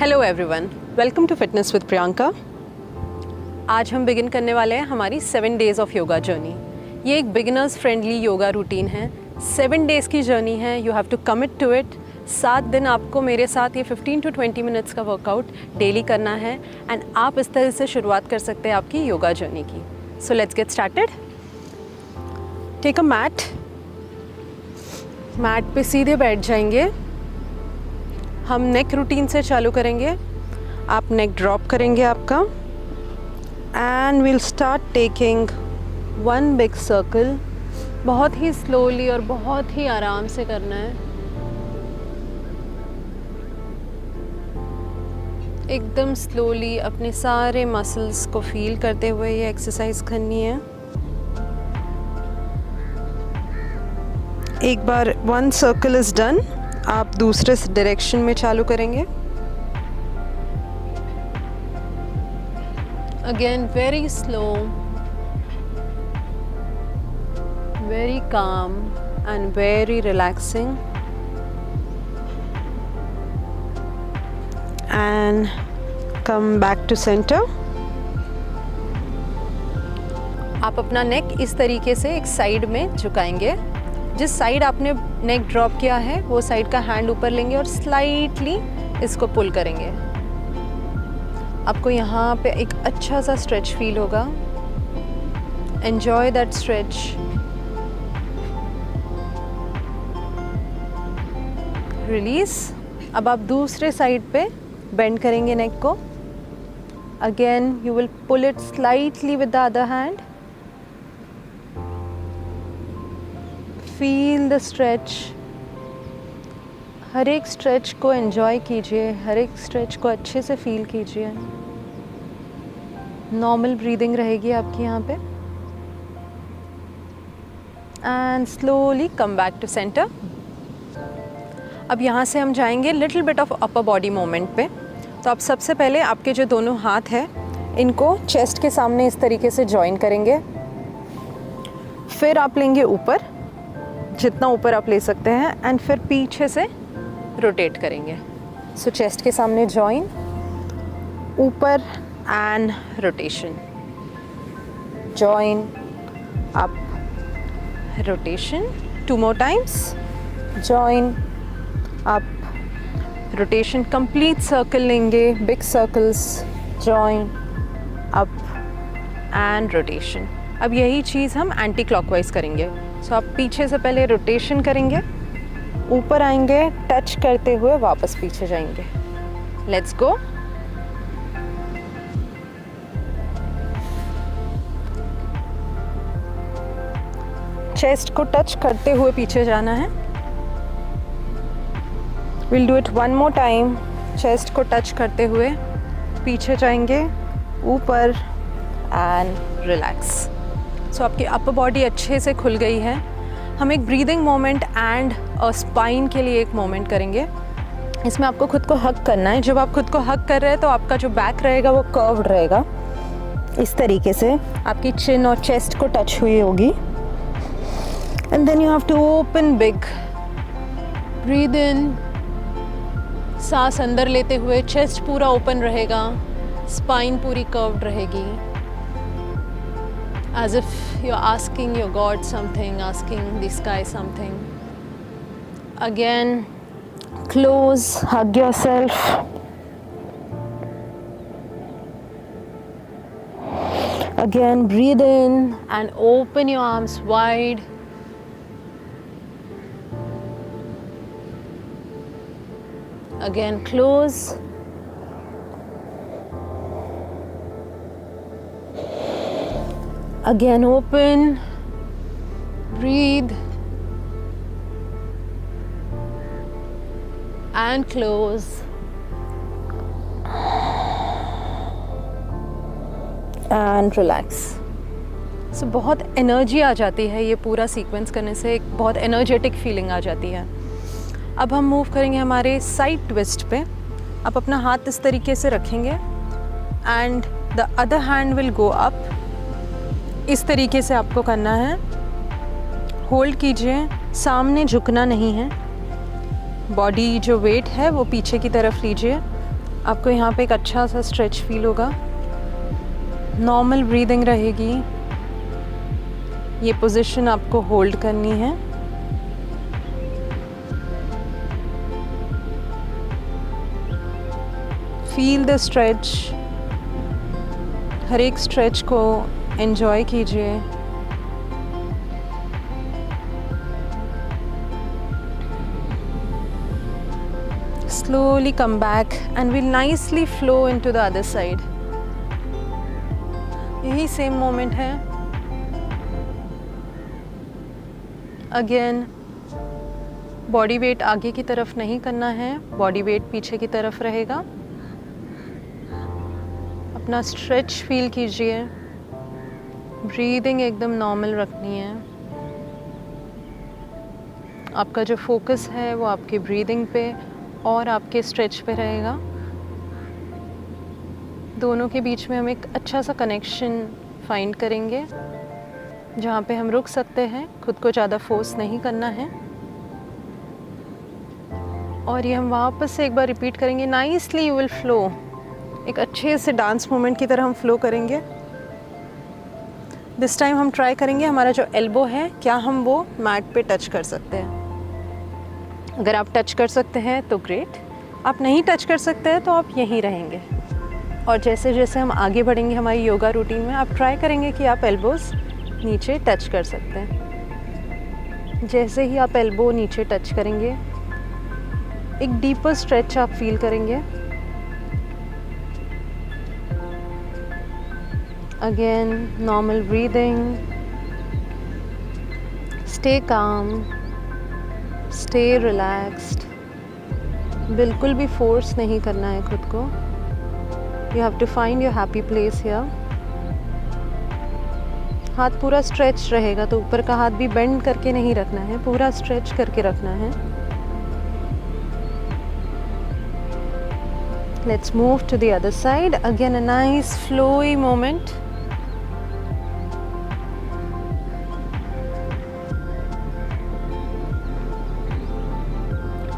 Hello everyone, welcome to fitness with Priyanka. आज हम begin करने वाले हैं हमारी 7 डेज़ ऑफ योगा जर्नी। ये एक बिगिनर्स फ्रेंडली योगा रूटीन है। 7 डेज़ की जर्नी है, you have to commit to it. 7 दिन आपको मेरे साथ ये 15 to 20 मिनट्स का वर्कआउट डेली करना है एंड आप इस तरह से शुरुआत कर सकते हैं आपकी योगा जर्नी की। So let's get started. Take a mat पे सीधे बैठ जाएंगे। हम नेक रूटीन से चालू करेंगे। आप नेक ड्रॉप करेंगे आपका and we'll start taking 1 big circle. बहुत ही स्लोली और बहुत ही आराम से करना है। एकदम स्लोली अपने सारे मसल्स को फील करते हुए ये एक्सरसाइज करनी है। एक बार 1 सर्कल इज डन, आप दूसरे डायरेक्शन में चालू करेंगे। Again very slow, very calm and very relaxing, and come back to center. आप अपना नेक इस तरीके से एक साइड में झुकाएंगे। जिस साइड आपने नेक ड्रॉप किया है वो साइड का हैंड ऊपर लेंगे और स्लाइटली इसको पुल करेंगे। आपको यहाँ पे एक अच्छा सा स्ट्रेच फील होगा। Enjoy that stretch. रिलीज। अब आप दूसरे साइड पे बेंड करेंगे नेक को। Again you will pull it slightly with the other hand. Feel the stretch. हर एक स्ट्रेच को एंजॉय कीजिए, हर एक स्ट्रेच को अच्छे से फील कीजिए। नॉर्मल ब्रीदिंग रहेगी आपकी यहाँ पे। And slowly come back to centre. अब यहाँ से हम जाएंगे little bit of upper body movement पे। तो आप सबसे पहले आपके जो दोनों हाथ हैं इनको चेस्ट के सामने इस तरीके से जॉइन करेंगे। फिर आप लेंगे ऊपर, जितना ऊपर आप ले सकते हैं, एंड फिर पीछे से रोटेट करेंगे। सो चेस्ट के सामने जॉइन, ऊपर and rotation, join up, rotation. 2 more times, join up, rotation. Complete circle लेंगे, big circles, join up and rotation. अब यही चीज़ हम एंटी क्लॉकवाइज करेंगे। सो आप पीछे से पहले रोटेशन करेंगे, ऊपर आएंगे, टच करते हुए वापस पीछे जाएंगे। Let's go. चेस्ट को टच करते हुए पीछे जाना है। Will do it 1 more time. Chest को टच करते हुए पीछे जाएंगे, ऊपर एंड रिलैक्स। सो आपकी अपर बॉडी अच्छे से खुल गई है। हम एक ब्रीदिंग मोमेंट एंड स्पाइन के लिए एक मोमेंट करेंगे। इसमें आपको खुद को हग करना है। जब आप खुद को हग कर रहे हैं तो आपका जो बैक रहेगा वो कर्व्ड रहेगा। इस तरीके से आपकी चिन और चेस्ट को टच हुई होगी। And then you have to open big. Breathe in, सांस अंदर लेते हुए चेस्ट पूरा ओपन रहेगा, स्पाइन पूरी कर्व्ड रहेगी। As if you're asking your God something, asking the sky something. Again, close, hug yourself. Again, breathe in and open your arms wide. Again, close. Again, open, breathe, and close. And relax. So बहुत energy आ जाती है ये पूरा sequence करने से, एक बहुत energetic feeling आ जाती है। अब हम मूव करेंगे हमारे साइड ट्विस्ट पे। आप अपना हाथ इस तरीके से रखेंगे and the other hand will go up. इस तरीके से आपको करना है। होल्ड कीजिए, सामने झुकना नहीं है। बॉडी जो वेट है वो पीछे की तरफ लीजिए आपको यहाँ पे एक अच्छा सा स्ट्रेच फील होगा। नॉर्मल ब्रीदिंग रहेगी। ये पोजीशन आपको होल्ड करनी है। फील द स्ट्रेच, हर एक स्ट्रेच को एंजॉय कीजिए। Slowly come back and we'll nicely flow into the other side. यही सेम मोमेंट है। अगेन बॉडी वेट आगे की तरफ नहीं करना है, बॉडी वेट पीछे की तरफ रहेगा। अपना स्ट्रेच फील कीजिए। ब्रीदिंग एकदम नॉर्मल रखनी है। आपका जो फोकस है वो आपके ब्रीदिंग पे और आपके स्ट्रेच पे रहेगा। दोनों के बीच में हम एक अच्छा सा कनेक्शन फाइंड करेंगे जहाँ पे हम रुक सकते हैं, खुद को ज़्यादा फोर्स नहीं करना है। और ये हम वापस से एक बार रिपीट करेंगे। नाइसली यू विल फ्लो, एक अच्छे से डांस मूवमेंट की तरह हम फ्लो करेंगे। दिस टाइम हम ट्राई करेंगे हमारा जो एल्बो है, क्या हम वो मैट पे टच कर सकते हैं। अगर आप टच कर सकते हैं तो ग्रेट, आप नहीं टच कर सकते हैं तो आप यहीं रहेंगे। और जैसे जैसे हम आगे बढ़ेंगे हमारी योगा रूटीन में, आप ट्राई करेंगे कि आप एल्बोज़ नीचे टच कर सकते हैं। जैसे ही आप एल्बो नीचे टच करेंगे, एक डीपर स्ट्रेच आप फील करेंगे। Again normal breathing, stay calm, stay relaxed. बिल्कुल भी फोर्स नहीं करना है खुद को। You have to find your happy place here. हाथ पूरा स्ट्रेच रहेगा तो ऊपर का हाथ भी बेंड करके नहीं रखना है, पूरा स्ट्रेच करके रखना है। Let's move to the other side. Again a nice flowy moment.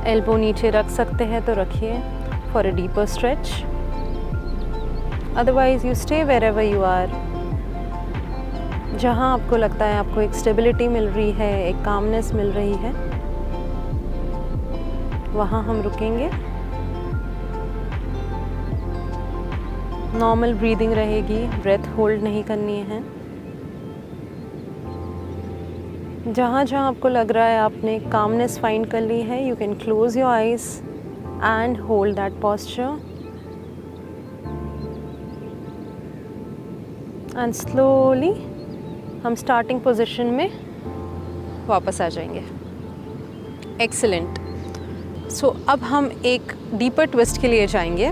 Elbow नीचे रख सकते हैं तो रखिए for a deeper stretch. Otherwise you stay wherever you are. जहाँ आपको लगता है आपको एक स्टेबिलिटी मिल रही है, एक कामनेस मिल रही है, वहाँ हम रुकेंगे। नॉर्मल ब्रीदिंग रहेगी, ब्रेथ होल्ड नहीं करनी है। जहाँ जहाँ आपको लग रहा है आपने कामनेस फाइंड कर ली है, you can close your eyes and hold that posture and slowly हम स्टार्टिंग पोजीशन में वापस आ जाएंगे। एक्सीलेंट। सो अब हम एक डीपर ट्विस्ट के लिए जाएंगे।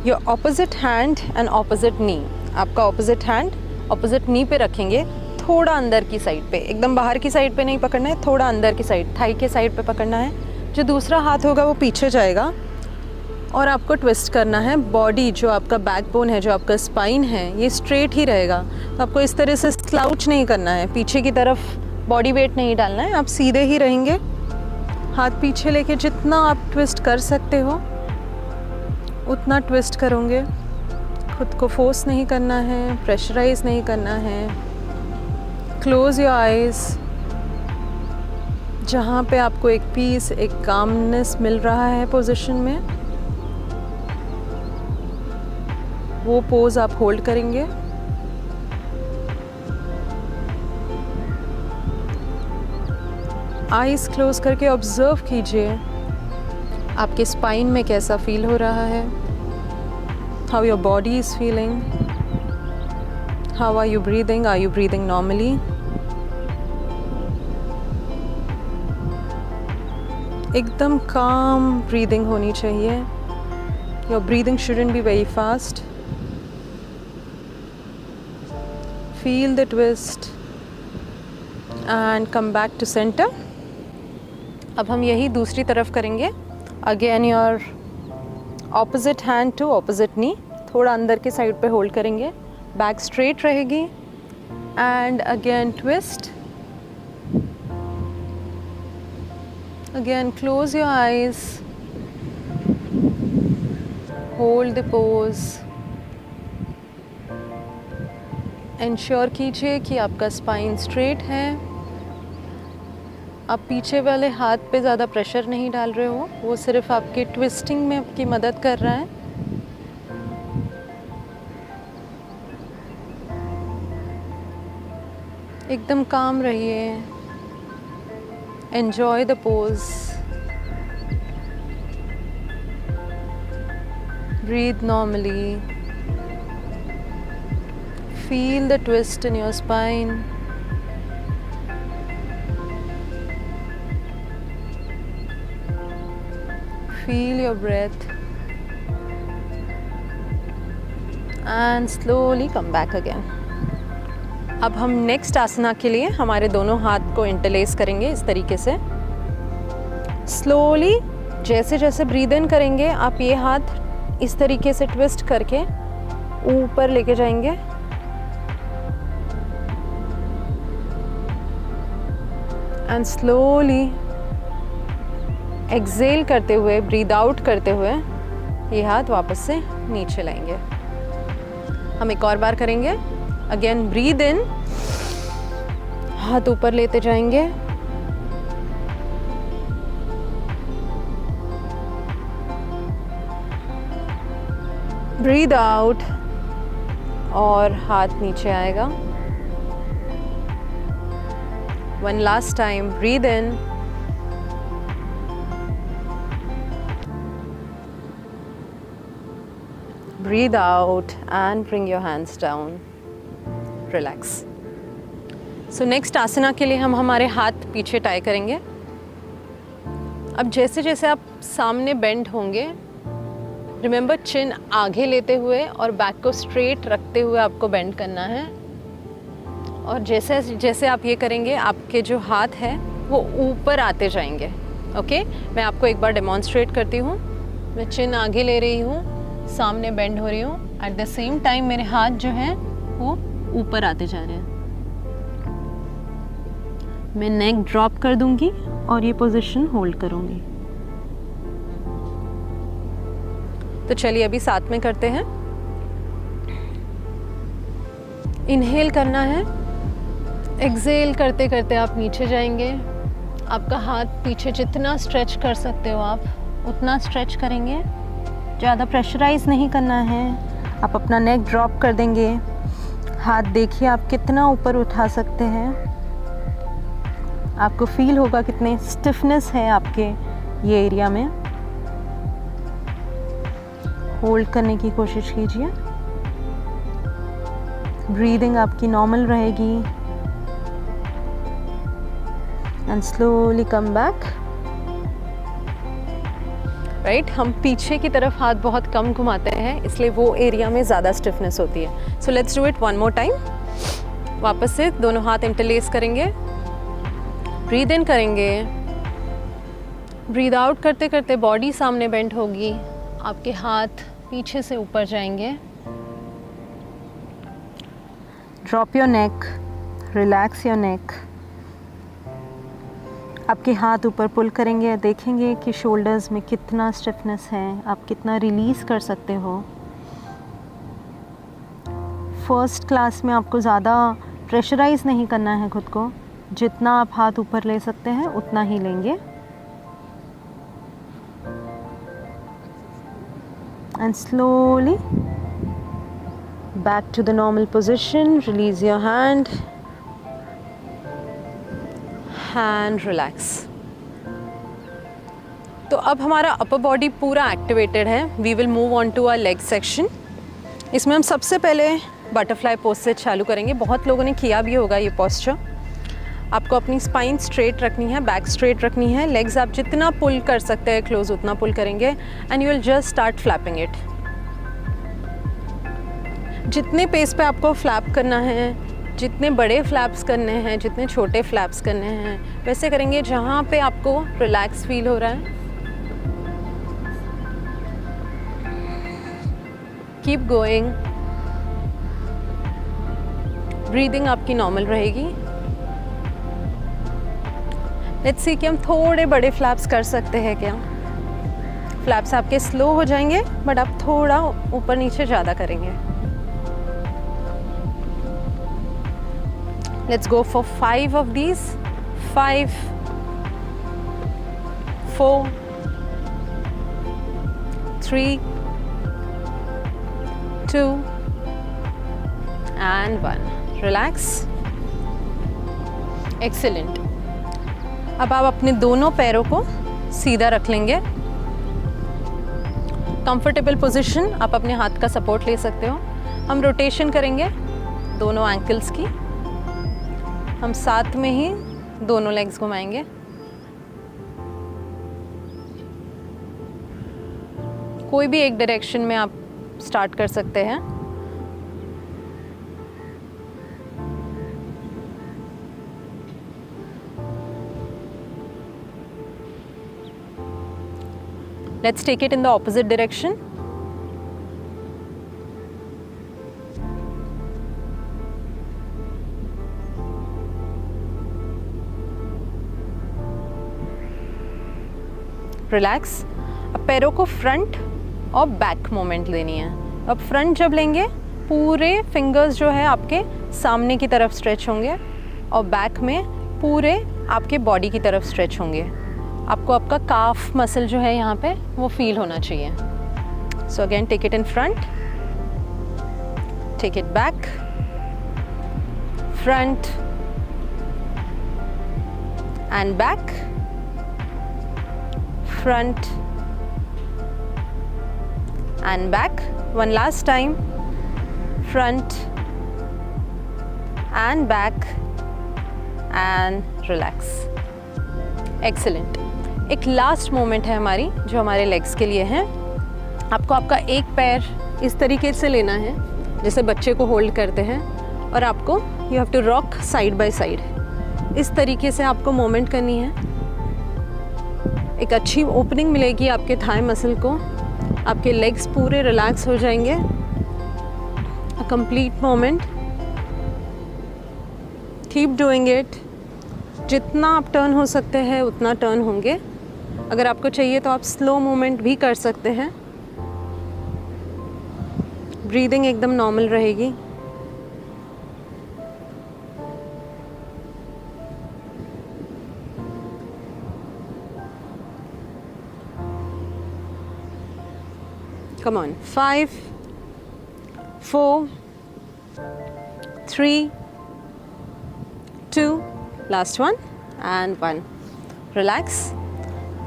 Your opposite hand and opposite knee, आपका ऑपोजिट हैंड ऑपोजिट नी पे रखेंगे, थोड़ा अंदर की साइड पे, एकदम बाहर की साइड पे नहीं पकड़ना है, थोड़ा अंदर की साइड, थाई के साइड पे पकड़ना है। जो दूसरा हाथ होगा वो पीछे जाएगा और आपको ट्विस्ट करना है। बॉडी जो आपका बैकबोन है, जो आपका स्पाइन है, ये स्ट्रेट ही रहेगा। तो आपको इस तरह से स्लाउच नहीं करना है, पीछे की तरफ बॉडी वेट नहीं डालना है, आप सीधे ही रहेंगे। हाथ पीछे लेके जितना आप ट्विस्ट कर सकते हो उतना ट्विस्ट करोगे। खुद को फोर्स नहीं करना है, प्रेशराइज नहीं करना है। Close your eyes. जहाँ पे आपको एक पीस, एक कामनेस मिल रहा है पोजीशन में, वो पोज आप होल्ड करेंगे। आइज क्लोज करके ऑब्जर्व कीजिए आपके स्पाइन में कैसा फील हो रहा है। How your body is feeling, how are you breathing, are you breathing normally. एकदम काम ब्रीदिंग होनी चाहिए। Your breathing shouldn't be very fast. Feel the twist and come back to centre. अब हम यही दूसरी तरफ करेंगे। Again your opposite hand to opposite knee, थोड़ा अंदर के साइड पे होल्ड करेंगे, बैक स्ट्रेट रहेगी and again twist. Again close your eyes hold the pose. Ensure कीजिए कि आपका स्पाइन स्ट्रेट है। आप पीछे वाले हाथ पे ज़्यादा प्रेशर नहीं डाल रहे हो, वो सिर्फ आपके ट्विस्टिंग में आपकी मदद कर रहा है। एकदम काम रहिए। Enjoy the pose. Breathe normally. Feel the twist in your spine. Feel your breath and slowly come back again. अब हम नेक्स्ट आसना के लिए हमारे दोनों हाथ को इंटरलेस करेंगे इस तरीके से। स्लोली जैसे जैसे ब्रीद इन करेंगे आप ये हाथ इस तरीके से ट्विस्ट करके ऊपर लेके जाएंगे। एंड स्लोली एक्सेल करते हुए, ब्रीद आउट करते हुए ये हाथ वापस से नीचे लाएंगे। हम एक और बार करेंगे। अगेन ब्रीद इन, हाथ ऊपर लेते जाएंगे। ब्रीद आउट और हाथ नीचे आएगा। One last time, breathe in, breathe out and bring your hands down. Relax. So next आसना के लिए हम हमारे हाथ पीछे टाई करेंगे। अब जैसे जैसे आप सामने बेंड होंगे, रिमेंबर चिन आगे लेते हुए और बैक को स्ट्रेट रखते हुए आपको बेंड करना है। और जैसे जैसे आप ये करेंगे आपके जो हाथ है वो ऊपर आते जाएंगे। ओके, मैं आपको एक बार डेमॉन्स्ट्रेट करती हूँ। मैं चिन आगे ले रही हूँ, सामने बेंड हो रही हूँ, एट द सेम टाइम मेरे हाथ जो हैं वो ऊपर आते जा रहे हैं। मैं नेक ड्रॉप कर दूंगी और ये पोजीशन होल्ड करूंगी। तो चलिए अभी साथ में करते हैं। इनहेल करना है, एक्सेल करते करते आप नीचे जाएंगे। आपका हाथ पीछे जितना स्ट्रेच कर सकते हो आप उतना स्ट्रेच करेंगे। ज़्यादा प्रेशराइज नहीं करना है। आप अपना नेक ड्रॉप कर देंगे। हाथ देखिए आप कितना ऊपर उठा सकते हैं। आपको फील होगा कितने स्टिफनेस है आपके ये एरिया में। होल्ड करने की कोशिश कीजिए। ब्रीदिंग आपकी नॉर्मल रहेगी and slowly come back. Right, हम पीछे की तरफ हाथ बहुत कम घुमाते हैं, इसलिए वो एरिया में ज़्यादा स्टिफनेस होती है। So let's do it one more time. वापस से दोनों हाथ इंटरलेस करेंगे, ब्रीद इन करेंगे, ब्रीद आउट करते करते बॉडी सामने बेंड होगी, आपके हाथ पीछे से ऊपर जाएंगे। Drop your neck, relax your neck. आपके हाथ ऊपर पुल करेंगे, देखेंगे कि शोल्डर्स में कितना स्टिफनेस है, आप कितना रिलीज़ कर सकते हो। फर्स्ट क्लास में आपको ज़्यादा प्रेशराइज नहीं करना है खुद को। जितना आप हाथ ऊपर ले सकते हैं उतना ही लेंगे। And slowly back to the normal position. Release your hand and relax. तो अब हमारा अपर बॉडी पूरा एक्टिवेटेड है। We will move on to our leg section. इसमें हम सबसे पहले बटरफ्लाई पोज से चालू करेंगे। बहुत लोगों ने किया भी होगा ये पोस्चर। आपको अपनी स्पाइन स्ट्रेट रखनी है, बैक स्ट्रेट रखनी है। लेग्स आप जितना पुल कर सकते हैं क्लोज उतना पुल करेंगे and you will just start flapping it. जितने पेस पे आपको फ्लैप करना है, जितने बड़े फ्लैप्स करने हैं, जितने छोटे फ्लैप्स करने हैं, वैसे करेंगे जहाँ पे आपको रिलैक्स फील हो रहा है। Keep going. ब्रीदिंग आपकी नॉर्मल रहेगी। लेट्स सी कि हम थोड़े बड़े फ्लैप्स कर सकते हैं क्या। फ्लैप्स आपके स्लो हो जाएंगे, बट आप थोड़ा ऊपर नीचे ज़्यादा करेंगे। Let's go for 5 of these. 5, 4, 3, 2 and 1. Relax. Excellent. अब आप अपने दोनों पैरों को सीधा रख लेंगे। कंफर्टेबल पोजीशन, आप अपने हाथ का सपोर्ट ले सकते हो। हम रोटेशन करेंगे दोनों एंकल्स की। हम साथ में ही दोनों लेग्स घुमाएंगे। कोई भी एक डायरेक्शन में आप स्टार्ट कर सकते हैं। Let's take it in the opposite direction. Relax. अब पैरों को फ्रंट और बैक मोमेंट देनी है। अब फ्रंट जब लेंगे, पूरे फिंगर्स जो है आपके सामने की तरफ स्ट्रेच होंगे, और बैक में पूरे आपके बॉडी की तरफ स्ट्रेच होंगे। आपको आपका काफ मसल जो है यहाँ पे वो फील होना चाहिए। So again take it in front, take it back, front and back, front and back. One last time, front and back and relax. Excellent. एक लास्ट मोमेंट है हमारी जो हमारे लेग्स के लिए है। आपको आपका एक पैर इस तरीके से लेना है जैसे बच्चे को होल्ड करते हैं, और आपको you have to rock side by side. इस तरीके से आपको मोमेंट करनी है। एक अच्छी ओपनिंग मिलेगी आपके थाई मसल को, आपके लेग्स पूरे रिलैक्स हो जाएंगे। A complete moment. Keep doing it. जितना आप टर्न हो सकते हैं उतना टर्न होंगे। अगर आपको चाहिए तो आप स्लो मूवमेंट भी कर सकते हैं। ब्रीदिंग एकदम नॉर्मल रहेगी। Come on. 5, 4, 3, 2, last one and 1. Relax.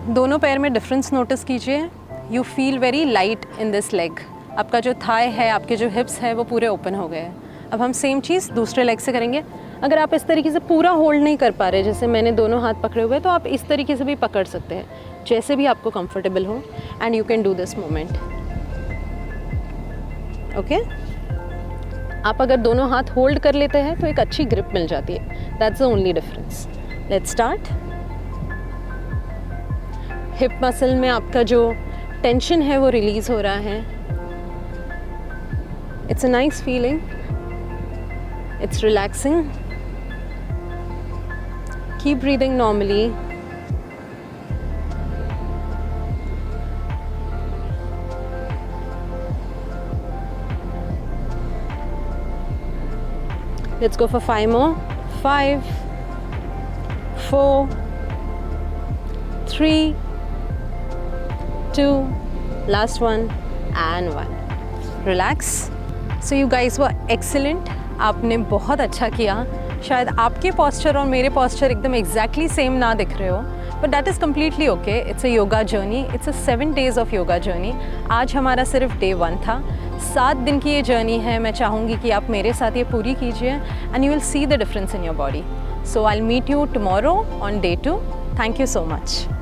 दोनों पैर में डिफरेंस नोटिस कीजिए। You feel very light in this leg. आपका जो थाई है, आपके जो हिप्स है वो पूरे ओपन हो गए हैं। अब हम सेम चीज़ दूसरे लेग से करेंगे। अगर आप इस तरीके से पूरा होल्ड नहीं कर पा रहे, जैसे मैंने दोनों हाथ पकड़े हुए, तो आप इस तरीके से भी पकड़ सकते हैं, जैसे भी आपको कंफर्टेबल हो, and you can do this moment. Okay आप अगर दोनों हाथ होल्ड कर लेते हैं तो एक अच्छी ग्रिप मिल जाती है। That's the only difference. Let's start. Hip muscle में आपका जो टेंशन है वो रिलीज हो रहा है। It's a nice feeling, it's relaxing. Keep breathing normally. Let's go for 5 more. 5, 4, 3, 2, last one and 1. Relax. So you guys were excellent. आपने बहुत अच्छा किया। शायद आपके पोस्चर और मेरे पोस्चर एकदम एग्जैक्टली सेम ना दिख रहे हो, but that is completely okay. It's a yoga journey, it's a 7 days of yoga journey. आज हमारा सिर्फ डे 1 था। 7 दिन की ये जर्नी है। मैं चाहूँगी कि आप मेरे साथ ये पूरी कीजिए, and you will see the difference in your body. So I will meet you tomorrow on day 2. Thank you so much.